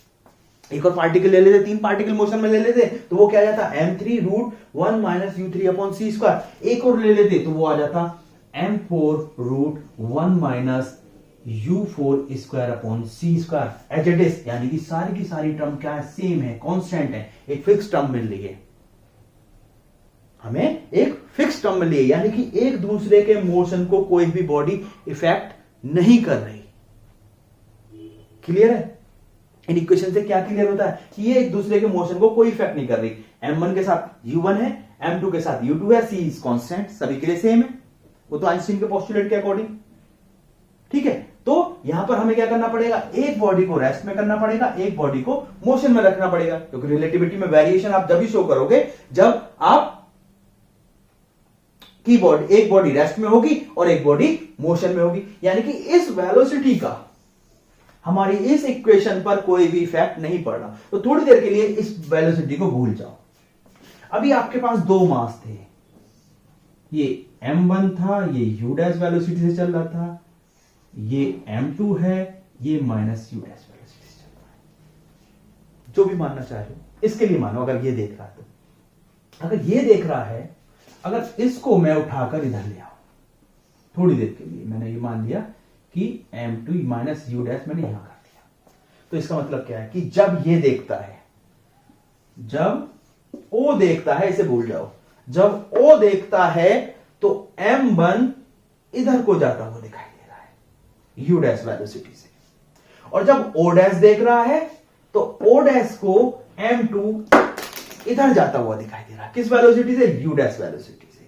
Speaker 1: एक और पार्टिकल ले लेते, तीन पार्टिकल मोशन में ले लेते तो वो क्या आ जाता, m3 root 1 minus u3 upon C square. एक और ले लेते तो वो आ जाता m4 root 1 minus u4 square upon C square as it is. यानी कि सारी की सारी टर्म क्या है, सेम है, कांस्टेंट है, एक फिक्स टर्म मिल रही है, हमें एक फिक्स टर्म मिल रही है। यानी कि एक दूसरे के मोशन को कोई भी बॉडी इफेक्ट नहीं कर रही। क्लियर है, इन इक्वेशन से क्या क्लियर होता है कि ये एक दूसरे के मोशन को कोई इफेक्ट नहीं कर रही। m1 के साथ u1 है, m2 के साथ u2 है, c इज कांस्टेंट, सभी के लिए सेम है, वो तो आइंस्टीन के पोस्टुलेट के अकॉर्डिंग। ठीक है, तो यहां पर हमें क्या करना पड़ेगा, एक बॉडी को रेस्ट में करना पड़ेगा, एक बॉडी को मोशन में रखना पड़ेगा, क्योंकि रिलेटिविटी में वेरिएशन आप जब भी शो करोगे जब आप की बॉडी, एक बॉडी रेस्ट में होगी और एक बॉडी मोशन में होगी। यानी कि इस वेलोसिटी का हमारी इस इक्वेशन पर कोई भी इफेक्ट नहीं पड़ रहा। तो थोड़ी देर के लिए इस वेलोसिटी को भूल जाओ। अभी आपके पास दो मास थे, ये m1 था, ये u डैश वेलोसिटी से चल रहा था, ये m2 है, ये माइनस u डैश वेलोसिटी से चल रहा है। जो भी मानना चाह रहे हो इसके लिए मानो। अगर ये देख रहा है तो, अगर ये देख रहा है, अगर इसको मैं उठाकर इधर ले आऊं थोड़ी देर के लिए, मैंने ये मान लिया कि m2 माइनस u डैश मैंने यहां कर दिया, तो इसका मतलब क्या है कि जब ये देखता है, जब O देखता है, इसे भूल जाओ, जब O देखता है तो m1 इधर को जाता हुआ दिखाई दे रहा है u डैश वेलोसिटी से, और जब O डैश देख रहा है तो O डैश को M2 इधर जाता हुआ दिखाई दे रहा है। किस वेलोसिटी से? U डैश वेलोसिटी से।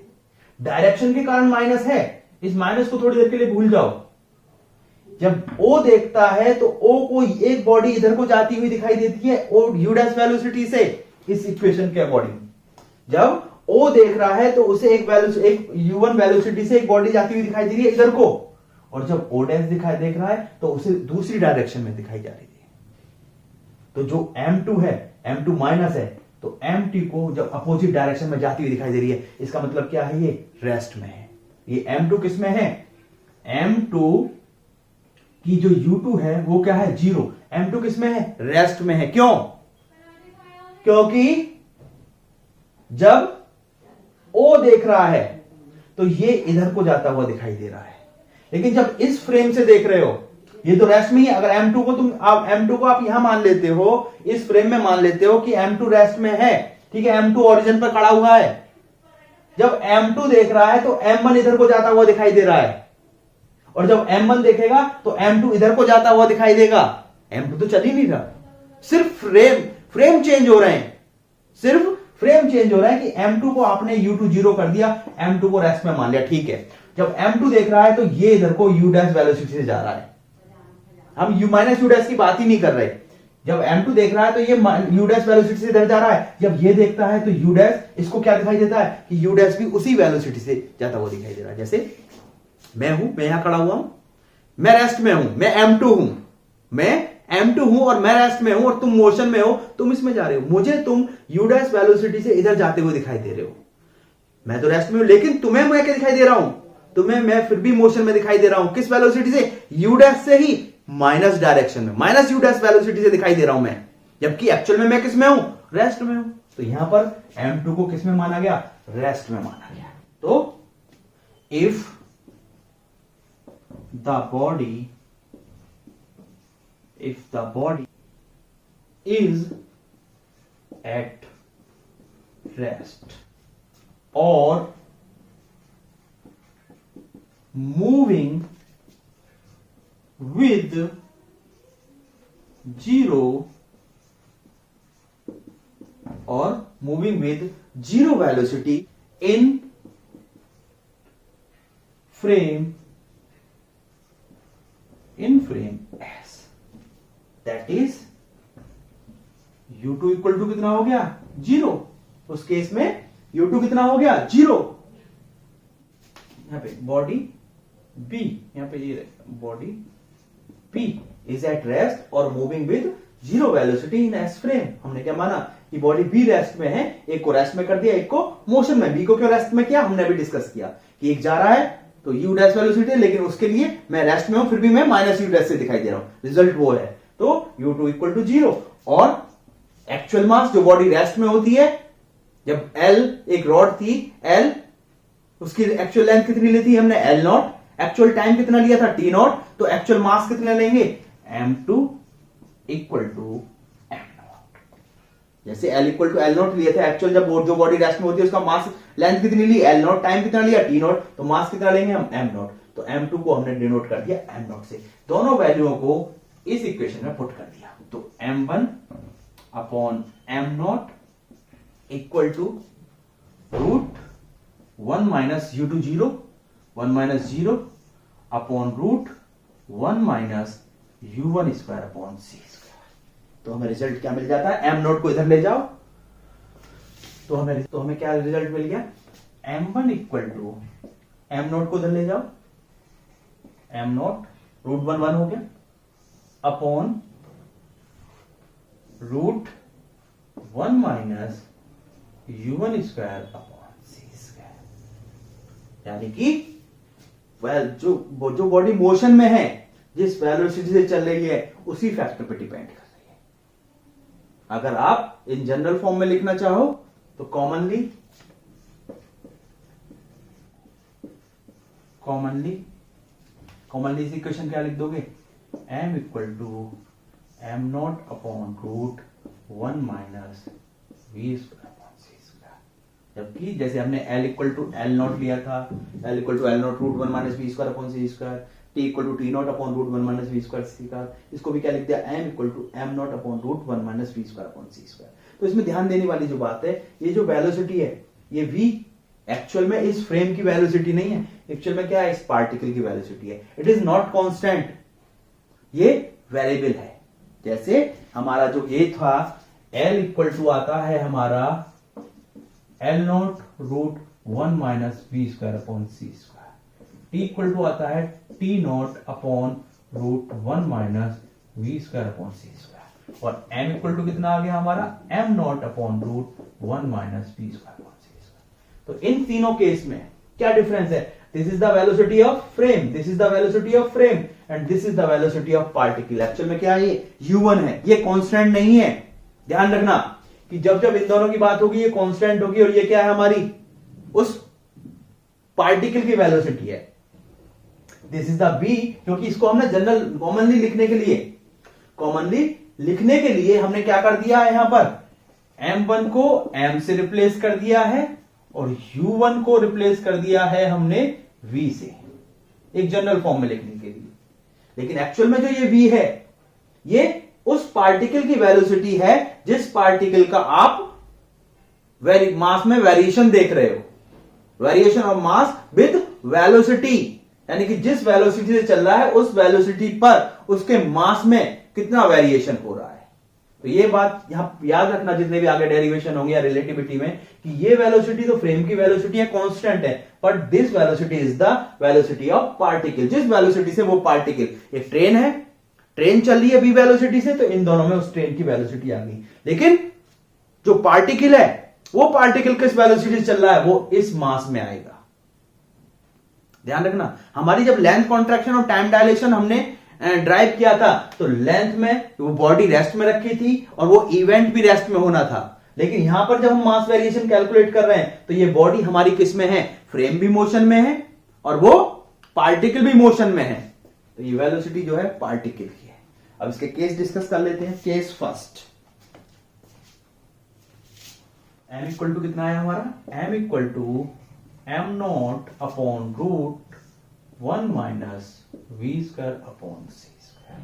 Speaker 1: डायरेक्शन के कारण माइनस है, इस माइनस को थोड़ी देर के लिए भूल जाओ। जब O देखता है तो O को एक बॉडी इधर को जाती हुई दिखाई देती है U डैश वेलोसिटी से, इस इक्वेशन के अकॉर्डिंग। जब O देख रहा है तो उसे एक U1 वेलोसिटी से एक बॉडी जाती हुई दिखाई दे रही है इधर को, और जब O डैश देख रहा है तो उसे दूसरी डायरेक्शन में दिखाई जा रही है। तो जो M2 है, M2 माइनस है, तो MT को जब अपोजिट डायरेक्शन में जाती हुई दिखाई दे रही है, इसका मतलब क्या है? ये रेस्ट में है। ये M2 किस में है? M2 की जो U2 है वो क्या है? 0। M2 किस में है? रेस्ट में है। क्यों? क्योंकि जब O देख रहा है तो ये इधर को जाता हुआ दिखाई दे रहा है, लेकिन जब इस फ्रेम से देख रहे हो, ये तो रेस्ट में ही है। अगर M2 को M2 को आप यहां मान लेते हो, इस फ्रेम में मान लेते हो कि M2 रेस्ट में है, ठीक है, M2 ओरिजिन पर खड़ा हुआ है। जब M2 देख रहा है तो M1 इधर को जाता हुआ दिखाई दे रहा है, और जब M1 देखेगा तो M2 इधर को जाता हुआ दिखाई देगा। M2 तो चल ही नहीं रहा, सिर्फ फ्रेम चेंज हो रहे हैं, सिर्फ फ्रेम चेंज हो रहा है कि M2 को आपने U2 0 कर दिया, M2 को रेस्ट में मान लिया, ठीक है। जब M2 देख रहा है तो ये इधर को U डैश वेलोसिटी से जा रहा है, हम U माइनस U डैश की बात ही नहीं कर रहे। जब M2 देख रहा है तो ये U डैश वेलोसिटी से इधर जा रहा है, जब ये देखता है तो U डैश, इसको क्या दिखाई देता है कि U डैश भी उसी वेलोसिटी से जाता हुआ दिखाई दे रहा है। जैसे मैं यहां खड़ा हुआ हूं, मैं रेस्ट में हूं, मैं M2 हूं और मैं रेस्ट में हूं, और तुम मोशन में हो, तुम इसमें जा रहे हो, मुझे तुम U डैश वेलोसिटी से इधर जाते हुए दिखाई दे रहे हो। मैं तो रेस्ट में हूं, लेकिन तुम्हें मैं क्या दिखाई दे रहा हूं? तुम्हें मैं फिर भी मोशन में दिखाई दे रहा हूं। किस वेलोसिटी से? U डैश से ही, माइनस डायरेक्शन में, माइनस U डैश वेलोसिटी से दिखाई दे रहा हूं मैं, जबकि एक्चुअल में मैं किस में हूं? रेस्ट में हूं। तो यहां पर M2 को किस में माना गया? रेस्ट में माना गया। तो if the body is at rest or moving with zero velocity in frame S, that is U2 equal to कितना हो गया? 0। उस केस में U2 कितना हो गया? 0। यहां पे बॉडी B, यहां पे ये body P is at rest और moving with 0 velocity in S frame. हमने क्या माना कि बॉडी B रेस्ट में है, एक को रेस्ट में कर दिया, एक को मोशन में। B को क्यों रेस्ट में किया? हमने अभी डिस्कस किया कि एक जा रहा है तो U डैश वेलोसिटी, लेकिन उसके लिए मैं रेस्ट में हूं, फिर भी मैं माइनस U डैश से दिखाई दे रहा हूं, रिजल्ट वो है। तो U2 इक्वल टू 0। और एक्चुअल मास जो बॉडी रेस्ट में होती है, जब L एक रॉड थी, L उसकी एक्चुअल लेंथ कितनी ली थी हमने? L0। एक्चुअल टाइम कितना लिया था? T0। तो एक्चुअल मास कितना लेंगे? M2 इक्वल टू जैसे L इक्वल टू L0 लिए थे, एक्चुअल जब जो बॉडी रेस्ट में होती है उसका मास लेंथ कितनी ली? L0। टाइम कितना लिया? T0। तो मास कितना लेंगे हम? M0। तो M2 को हमने डिनोट कर दिया M0 से। दोनों वैल्यूओं को इस इक्वेशन में पुट कर दिया, तो M1 upon M0 equal to √1 minus U2 0, 1 minus 0 upon √1 minus U1 square upon C। तो हमें रिजल्ट क्या मिल जाता है? M0 को इधर ले जाओ, तो हमें क्या रिजल्ट मिल गया? M1 इक्वल टू M0 को इधर ले जाओ, M0 √1 1 हो गया upon √1 minus U1 square upon C square. यानी कि जो बॉडी मोशन में है, जिस वेलोसिटी से चल रही है, उसी फैक्टर पे डिपेंड कर रही है। अगर आप इन जनरल फॉर्म में लिखना चाहो तो कॉमनली इस इक्वेशन क्या लिख दोगे? M equal to M0 upon √1 minus V square upon C square. जबकि जैसे हमने L इक्वल टू L0 लिया था, L equal to L0 √1 minus V square upon C square, T equal to T not upon root one minus V square C का, इसको भी क्या लिख दिया, M equal to M not upon root one minus V square upon C square. तो इसमें ध्यान देने वाली जो बात है, ये जो वेलोसिटी है, ये v एक्चुअल में इस फ्रेम की वेलोसिटी नहीं है, एक्चुअल में क्या है, इस पार्टिकल की वेलोसिटी है। इट इज नॉट कांस्टेंट, ये वेरिएबल है। जैसे हमारा जो ये था L इक्वल टू आता है हमारा L naught root one minus V square upon C square, T equal to आता है T naught upon root one minus V square upon C square, और M इक्वल टू कितना आ गया हमारा, M naught upon root one minus V square upon C square. तो इन तीनों केस में क्या डिफरेंस है, this is the velocity of frame, this is the velocity of frame and this is the velocity of particle. Actual में क्या है, ये u1 है, ये कांस्टेंट नहीं है। ध्यान रखना कि जब जब इन दोनों की बात होगी ये कांस्टेंट होगी, और ये क्या है, हमारी उस पार्टिकल की वेलोसिटी है। दिस इज द v, क्योंकि इसको हमने जनरल कॉमनली लिखने के लिए हमने क्या कर दिया है, यहां पर m1 को m से रिप्लेस कर दिया है और u1 को रिप्लेस कर दिया है हमने v से, एक जनरल फॉर्म में लिखने के लिए। लेकिन एक्चुअल में जो ये v है, ये उस पार्टिकल की वेलोसिटी है जिस पार्टिकल का आप मास में वेरिएशन देख रहे हो, variation of mass with velocity, यानी कि जिस वेलोसिटी से चल रहा है उस वेलोसिटी पर उसके मास में कितना वेरिएशन हो रहा है। तो ये बात यहां याद रखना जितने भी आगे डेरिवेशन होंगे या रिलेटिविटी में, कि ये वेलोसिटी तो फ्रेम की वेलोसिटी है, कांस्टेंट है, but this velocity is the velocity of particle, जिस वेलोसिटी से वो पार्टिकल, एक ट्रेन है, ट्रेन चल रही है v वेलोसिटी से, तो इन दोनों में उस ट्रेन की वेलोसिटी आ गई। लेकिन जो पार्टिकल है, वो पार्टिकल किस वेलोसिटी से चल रहा है, वो इस मास में आएगा। ध्यान रखना, हमारी जब लेंथ कॉन्ट्रैक्शन और टाइम डायलेशन हमने ड्राइव किया था, तो लेंथ में वो बॉडी रेस्ट में रखी थी और वो इवेंट भी रेस्ट में होना था। लेकिन यहां पर जब हम मास वेरिएशन कैलकुलेट कर रहे हैं, तो ये बॉडी हमारी किस में है, फ्रेम भी मोशन में है और वो पार्टिकल भी मोशन में है। तो ये वेलोसिटी जो है पार्टिकल की है। अब इसके केस डिस्कस कर लेते हैं। Case first, m equal to कितना है हमारा, m equal to m naught upon root one minus V square upon C square.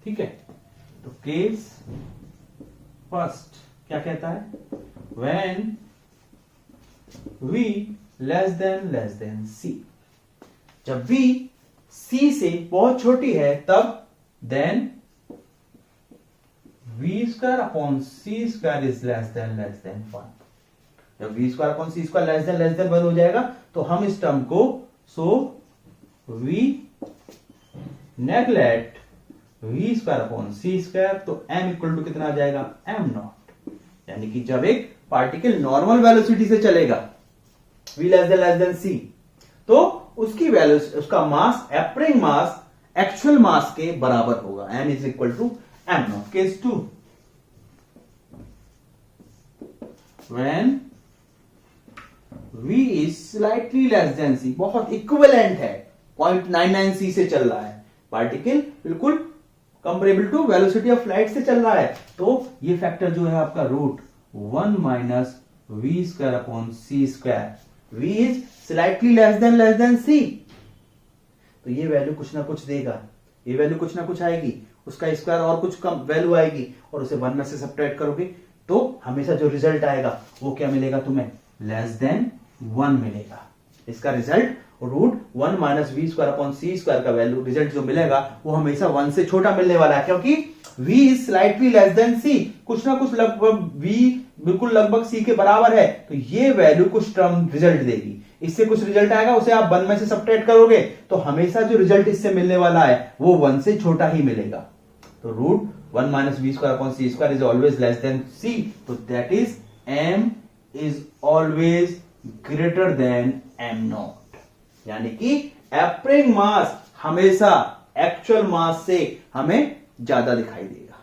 Speaker 1: ठीक है, तो केस फर्स्ट क्या कहता है, when v less than c, जब v c से बहुत छोटी है तब then v square upon C square is less than 1। जब v square upon C square less than 1 हो जाएगा, तो हम इस टर्म को v neglect v square upon C square, तो m इक्वल टू कितना आ जाएगा, m नॉट। यानी कि जब एक पार्टिकल नॉर्मल वेलोसिटी से चलेगा v लेस देन c, तो उसकी वेलोसिटी, उसका मास, एपरिंग मास एक्चुअल मास के बराबर होगा, m is equal to m naught. Case 2, when v is slightly less than c, बहुत इक्विवेलेंट है, 0.99 c से चल रहा है, पार्टिकल बिल्कुल comparable to velocity of light से चल रहा है, तो ये फैक्टर जो है आपका root one minus V square upon C square, v is slightly less than c, तो ये वैल्यू कुछ ना कुछ देगा, ये वैल्यू कुछ ना कुछ आएगी, उसका स्क्वायर और कुछ कम वैल्यू आएगी, और उसे 1 में से सब्ट्रैक्ट करोगे तो हमेशा जो रिजल्ट आएगा वो क्या मिलेगा तुम्हें, लेस देन 1 मिलेगा। इसका result root one minus V square upon C square का वैल्यू, रिजल्ट जो मिलेगा वो हमेशा 1 से छोटा मिलने वाला है, क्योंकि v is slightly less than c, कुछ ना कुछ लगभग v बिल्कुल लगभग c के बराबर है, तो ये वैल्यू कुछ टर्म रिजल्ट देगी, इससे कुछ रिजल्ट आएगा, उसे आप 1 में से सब्ट्रैक्ट करोगे तो हमेशा जो रिजल्ट इससे मिलने वाला है वो 1 से छोटा ही मिलेगा। तो root one minus V square upon C square is always less than c, तो that is m is always greater than m naught, यानी कि एपरिंग मास हमेशा एक्चुअल मास से हमें ज्यादा दिखाई देगा।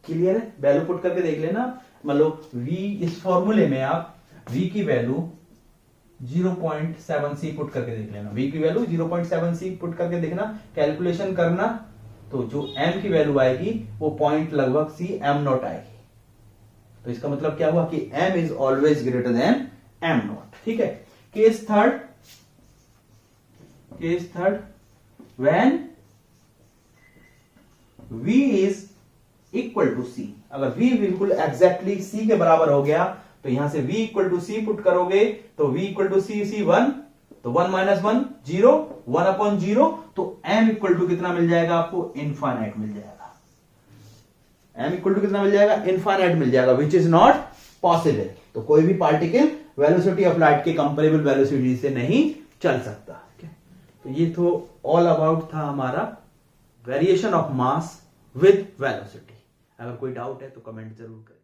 Speaker 1: क्लियर है, वैल्यू पुट करके देख लेना, मतलब v इस फॉर्मूले में आप v की वैल्यू 0.7c पुट करके देख लेना, v की वैल्यू 0.7c पुट करके देखना, कैलकुलेशन करना, तो जो m की वैल्यू आएगी वो पॉइंट लगभग c m नॉट आएगी। तो इसका मतलब क्या हुआ कि m is always greater than m naught. ठीक है, case third, when v is equal to c। अगर v बिल्कुल एग्जैक्टली c के बराबर हो गया तो यहां से v equal to c put करोगे तो v इक्वल टू c 1, तो 1 माइनस 1 0, 1 अपॉन 0, तो m इक्वल टू कितना मिल जाएगा आपको? इनफाइनाइट मिल जाएगा। m इक्वल टू कितना मिल जाएगा? इनफाइनाइट मिल जाएगा, विच इज नॉट पॉसिबल। तो कोई भी पार्टिकल वेलोसिटी ऑफ लाइट के कंपेरेबल वेलोसिटी से नहीं चल सकता। तो ये तो ऑल अबाउट था हमारा variation of mass with velocity. अगर कोई डाउट है तो कमेंट जरूर करें।